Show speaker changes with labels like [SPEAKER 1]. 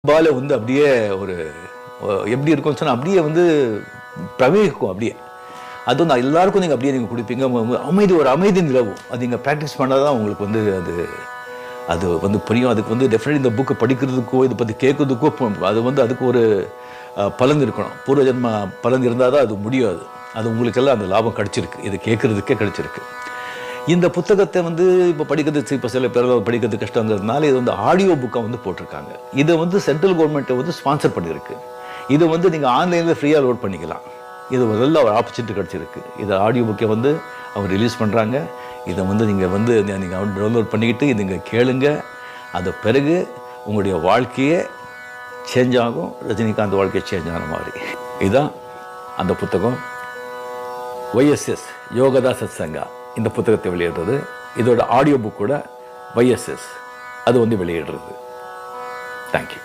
[SPEAKER 1] பால வந்து அப்படியே ஒரு எப்படி இருக்கும்னு சொன்னால் அப்படியே வந்து பிரவேகிக்கும் அப்படியே. அது வந்து எல்லாருக்கும் நீங்கள் அப்படியே நீங்கள் கொடுப்பீங்க. அமைதி ஒரு அமைதி நிலவும். அது நீங்கள் ப்ராக்டிஸ் பண்ணால் தான் உங்களுக்கு வந்து அது வந்து புரியும். அதுக்கு வந்து டெஃபினெட்லி இந்த புக்கை படிக்கிறதுக்கோ இதை பற்றி கேட்கறதுக்கோ அது வந்து அதுக்கு ஒரு பலன் இருக்கணும். பூர்வ ஜென்ம பலன் இருந்தால் தான் அது முடியாது. அது உங்களுக்கெல்லாம் அந்த லாபம் கிடச்சிருக்கு. இது கேட்குறதுக்கே கிடச்சிருக்கு. இந்த புத்தகத்தை வந்து இப்போ படிக்கிறது இப்போ சில பேர் படிக்கிறது கஷ்டங்கிறதுனால இது வந்து ஆடியோ புக்காக வந்து போட்டிருக்காங்க. இதை வந்து சென்ட்ரல் கவர்மெண்ட்டை வந்து ஸ்பான்சர் பண்ணியிருக்கு. இதை வந்து நீங்கள் ஆன்லைனில் ஃப்ரீயாக லோட் பண்ணிக்கலாம். இது ஒரு நல்ல ஒரு ஆப்பர்ச்சுனிட்டி கிடச்சிருக்கு. இதை ஆடியோ புக்கை வந்து அவங்க ரிலீஸ் பண்ணுறாங்க. இதை வந்து நீங்கள் டவுன்லோட் பண்ணிக்கிட்டு இது நீங்கள் கேளுங்க. அது பிறகு உங்களுடைய வாழ்க்கையே சேஞ்ச் ஆகும். ரஜினிகாந்த் வாழ்க்கையை சேஞ்ச் ஆன மாதிரி. இதுதான் அந்த புத்தகம். YSS யோகதா சத்சங்கா இந்த புத்தகத்தை வெளியிடுறது. இதோட ஆடியோ புக் கூட YSS அது வந்து வெளியிடுறது. தேங்க்யூ.